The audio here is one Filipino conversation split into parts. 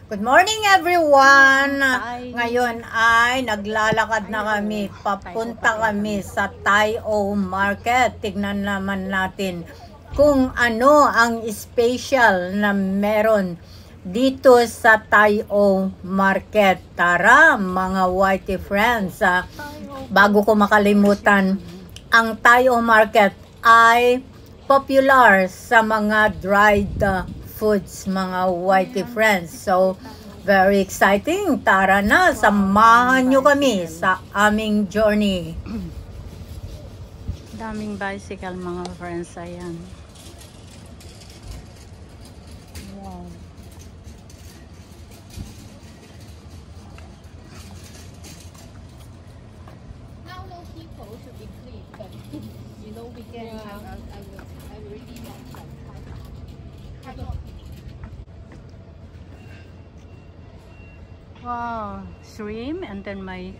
Good morning everyone! Ngayon ay naglalakad na kami. Papunta kami sa Tai-O Market. Tignan naman natin kung ano ang special na meron dito sa Tai-O Market. Tara mga whitey friends, bago ko makalimutan, ang Tai-O Market ay popular sa mga dried foods, mga whitey friends. So, very exciting. Tara na, samahan nyo kami sa aming journey. Daming bicycle mga friends, ayan. Wow. Now no people should be clean, but you know we can. I really want that. Wow, shrimp and then may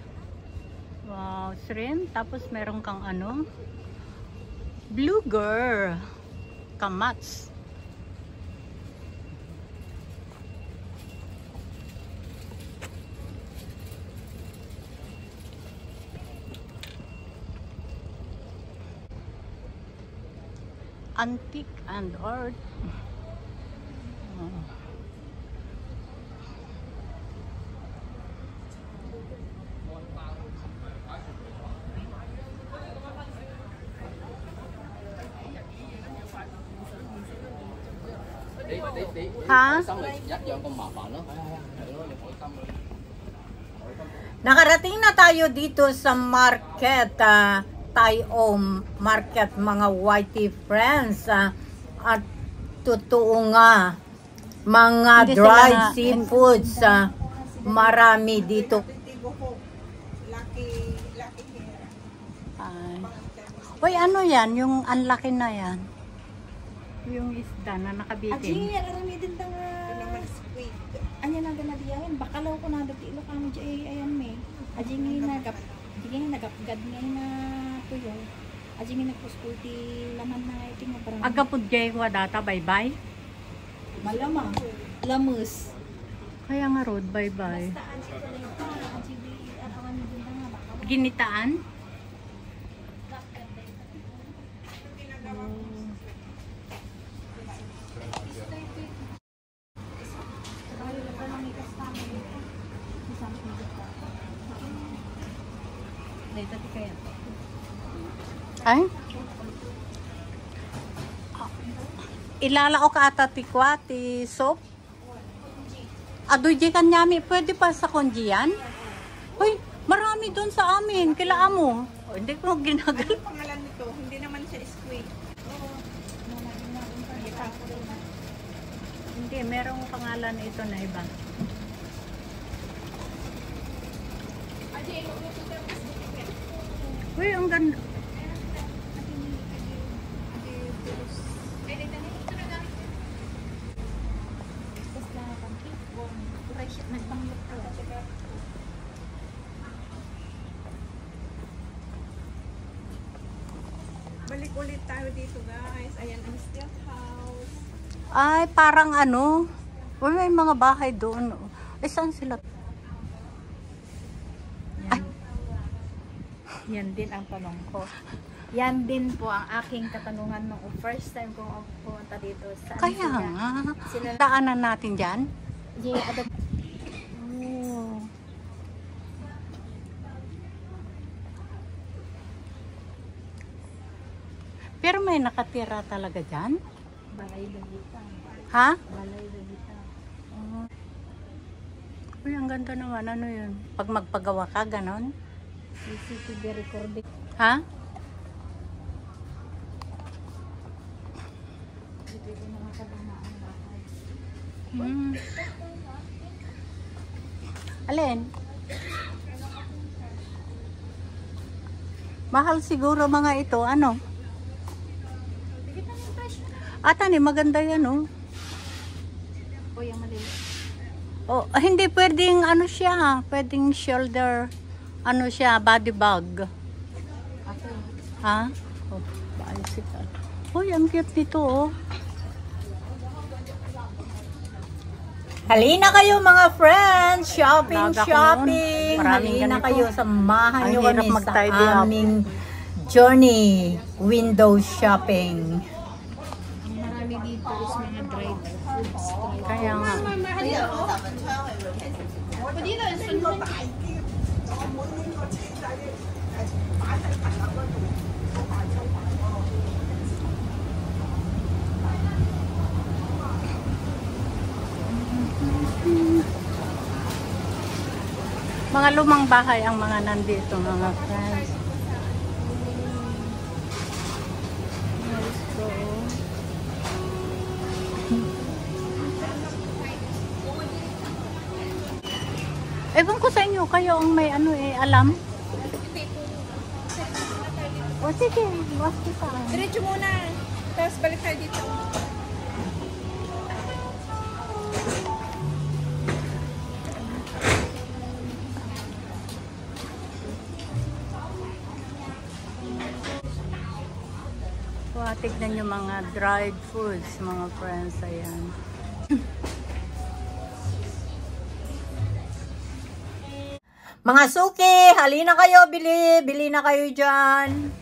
shrimp, tapos meron kang ano, blueger, kamats. Antique and art. Ha? Nakarating na tayo dito sa market, Tai-O Market, mga whitey friends. At totoo nga, mga dried seafoods, marami dito. Uy, ano yan? Yung unlucky na yan? Yung isda na nakabitin. Aji, alam din tang squid. Anya na gana diyan, bakalaw ko na dati ilo kamo di ayan me. Aji ngi nagapgad nga na tuyo. Aji ngi nagkuskulti laman na iting parang. Agapud jay ko data bye-bye. Malama. Lamus. Kaya nga road bye-bye. Basta aji di apangan din nga bakalaw. Ginitaan? Ay? Ilalao ka ata tikwati soap? Adoy kan nyami, pwede pa sa konjiyan? Hoy, marami doon sa amin. Kailangan mo. O, hindi ko ginagal. Ano pangalan nito? Hindi naman siya squid. Hindi, merong pangalan ito na iba. Uy, ang ganda. Balik ulit tayo dito guys. Ayan ang still house. Ay, parang ano. Uy, may mga bahay doon. Ay, saan sila? Yan. Yan din ang tanong ko. Yan din po ang aking katanungan nung first time kong pumunta dito sa Kaya nga. Daanan natin dyan. Oh. Pero may nakatira talaga dyan? Balay Lagita. Ha? Balay Lagita. Uy, ang ganda naman. Ano yun? Pag magpagawa ka, ganon? CCTV recording. Ha? Dito ko na makadama ang bahay. Alin? Mahal siguro mga ito. Ano? Ata ni maganda yan, oh. O, yung maliit. Oh, hindi pwedeng ano siya, pwedeng shoulder, ano siya, body bag. Okay. Ha? Oh, bicycle. Uy, ang cute nito, oh. Halina kayo mga friends, shopping, Laga ko shopping. noon. Maraming Halina ganito. kayo, samahan Ang nyo hirap kami sa mag-tidy up. aming journey, window shopping. Marami dito is mga dried foods. Kaya nga. Mga lumang bahay ang mga nandito, mga friends. Let's go. Ewan ko sa inyo, kayo ang may alam. O sige, was kita. Diretso muna. Tapos balik tayo dito. Tignan nyo mga dried foods, mga friends. Ayan. Mga suki, halina kayo, bili na kayo dyan.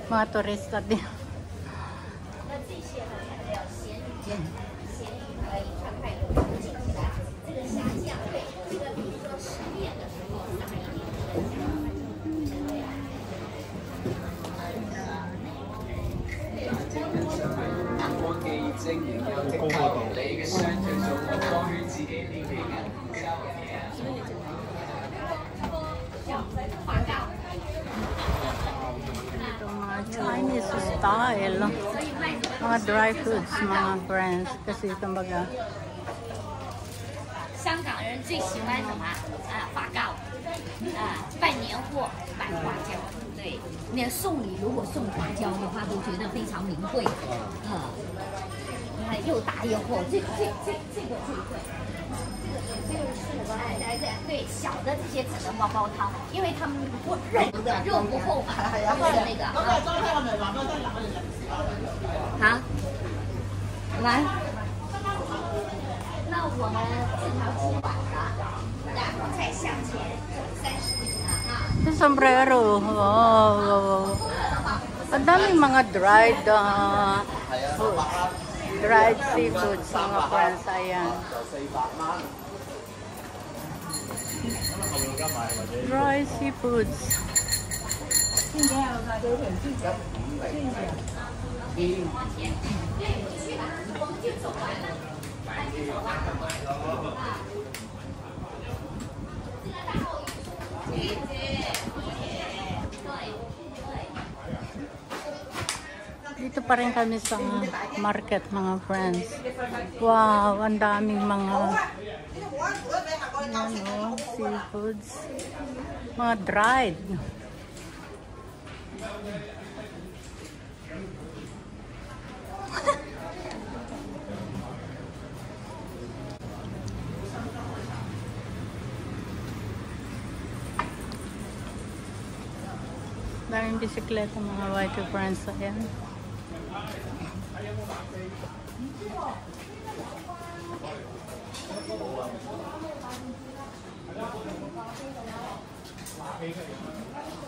Mga turista din. Ito mga Chinese style. Mga dry foods, mga friends. Kasi kumbaga, 香港人最喜欢什么？发糕，办年货摆花椒，对，那送礼如果送花椒的话，都觉得非常名贵。你看又大又厚，这个最贵，这个是对小的这些只能煲煲汤，因为他们肉不厚嘛，就是那个啊，来。那我们这条鸡碗的，然后再向前30米yung sombrero. Wow. Ang daming mga dried foods. Dried seafoods, mga friends. Ayan. Dry seafoods. Dito pa rin kami sa market, mga friends. Wow, ang daming mga seafoods. Mga dried. Daming bisikleta, mga white friends. Ayan.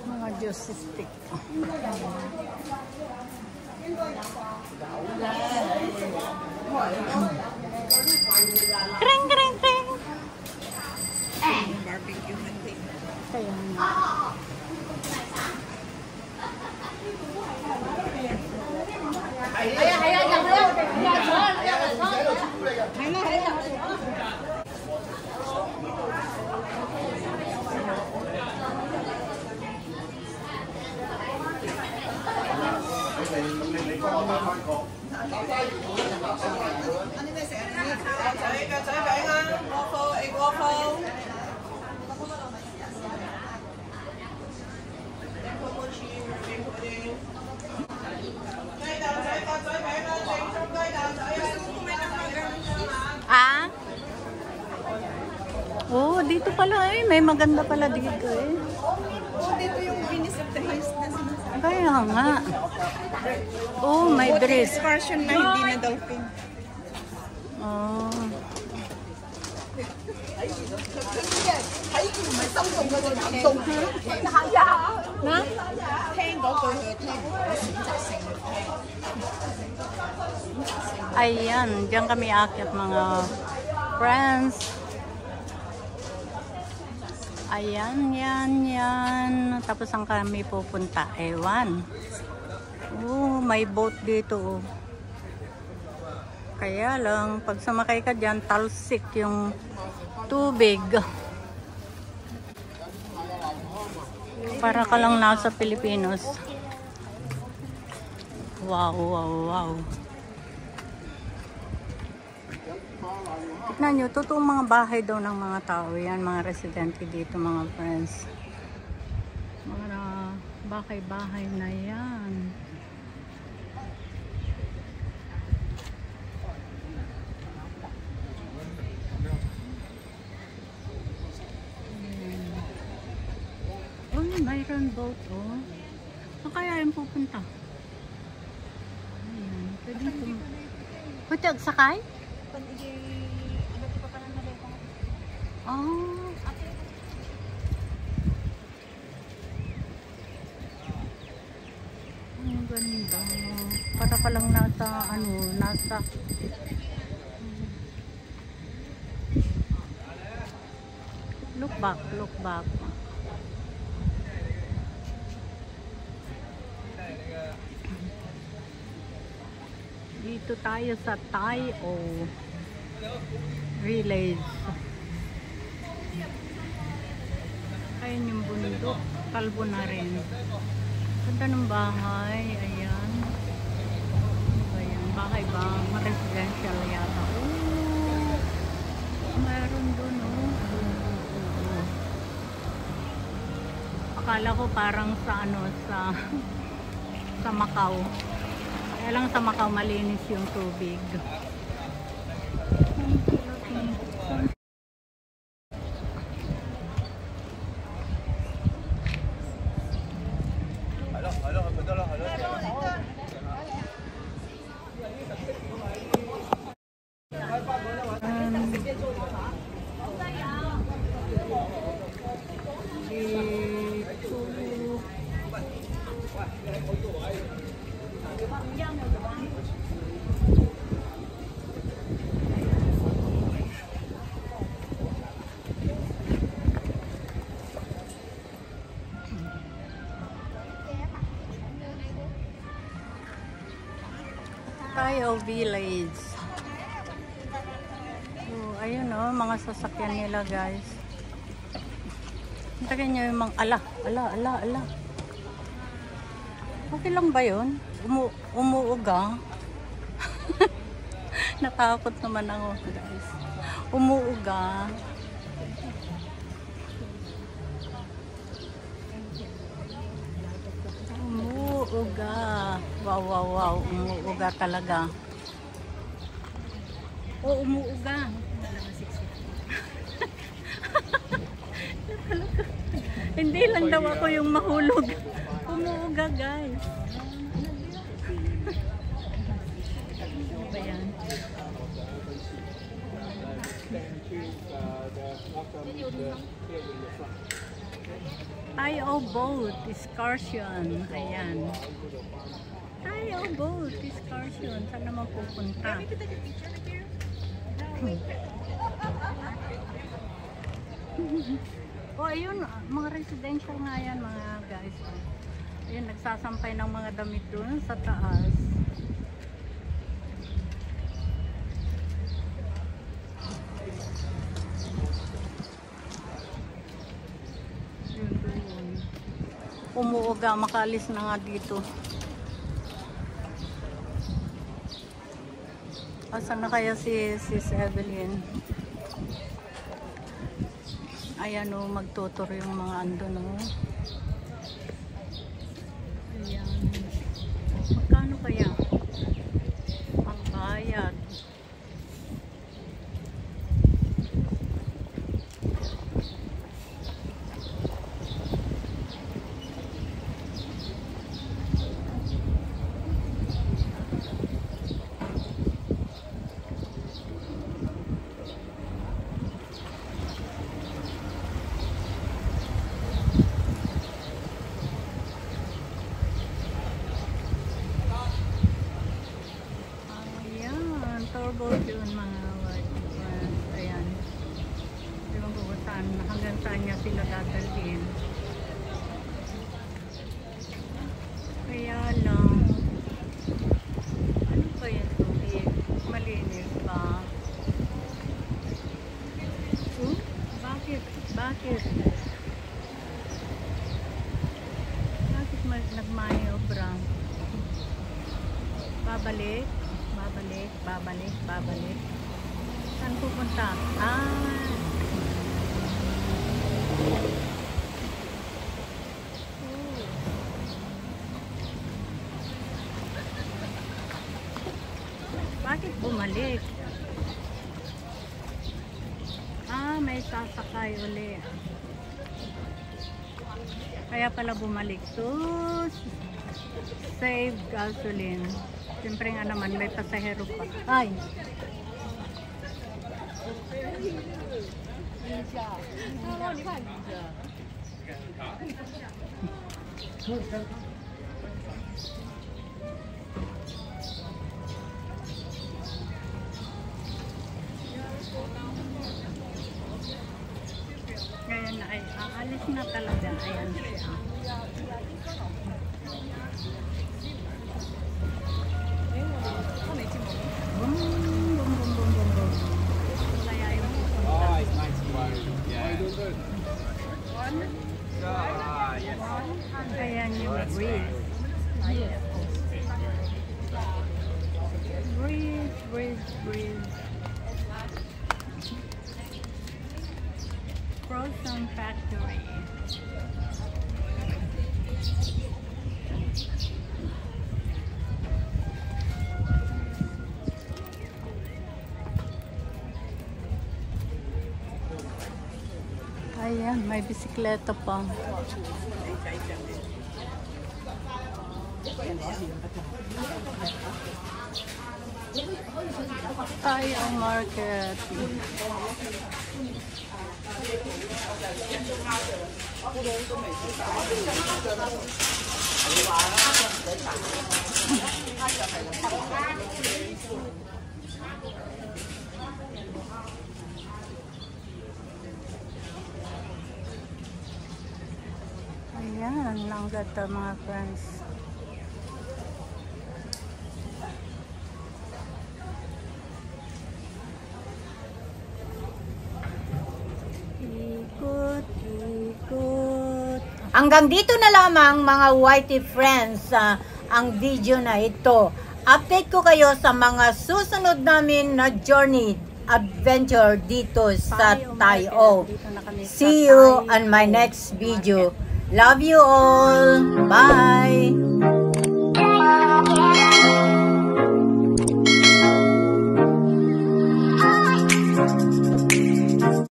Mga juice stick. Kring, kring, kring. Kaya nga. Ah? Oh, dito pala eh. May maganda pala dito eh. Dito yung Venice of the Hills na sinasabi. Kaya nga. Oh, may dress. Excursion na hindi na dolphin. Oh. Ayan, diyan kami akit mga friends. Ayan, yan. Tapos saan kami pupunta? Ewan. Oh, may boat dito. Oh. Kaya lang, pag sumakay ka dyan, talsik yung tubig. Para ka lang nasa Pilipinas. Wow, wow, wow. Tignan nyo, totoong mga bahay daw ng mga tao. Yan, mga residente dito, mga friends. Mga bahay-bahay na yan. Oh, mayroon boat, oh. Saan kaya yung pupunta? Ayan, pwede pwede agsakay? Oh. Ang ganda. Para ka lang nasa, look back, look back. Dito tayo sa Tai-O Village. Ayun yung bundok. Kalbo na rin. Ganda ng bahay. Ayan. Ayan. Bahay ba? Residential yata. Oh, mayroon dun, oh. Akala ko parang sa sa Macau. Kaya lang sa Macau malinis yung tubig. Tai-O Village. Oh, ayun oh, mga sasakyan nila, guys. Hintakin nyo yung mga ala. Okay lang ba yun? Umuuga. Natakot naman ako, guys. Umuuga. Umuuga. Wow. Umuuga talaga. Oh, umuuga. Hindi lang daw ako yung mahulog. Umuuga, guys. Ano ba yan? Tai-O boat excursion. Ayan. Tai-O boat excursion. Saan naman pupunta? Oh, ayun. Mga residential nga yan, mga guys. Ayun, nagsasampay ng mga damit doon sa taas. Umuuga, makalis na nga dito. Asan na kaya si Evelyn? Ayan o, magtutur yung mga andun o. Ayan. Magkano kaya ang bayad? boat yun mga white friends. Ayan. Ewan ko kung saan, hanggang saan niya sila dadalhin. Kaya lang, ano ba yung tubig? Malinis ba? Bakit? Bakit? Bakit nagmaniobra? Babalik? Babalik? Babalik? Babalik? Saan pupunta? Bakit bumalik? May sasakay uli. Kaya pala bumalik to save gasoline. Siyempre nga naman may pasahero pa. Ay! Ngayon ay aalis na talaga. Ayan siya. Boom, boom, boom, boom, boom, boom. Kaya yung pupunta. Ayan yung breeze. Breeze, breeze, breeze. Frozen Factory. Ayan, may bisikleta pa. Tayo ang market. Ayan, ang ganda mga friends. Ikot, ikot. Hanggang dito na lamang mga whitey friends ang video na ito. Update ko kayo sa mga susunod namin na journey adventure dito sa Tayo. See you on my next video. Love you all. Bye.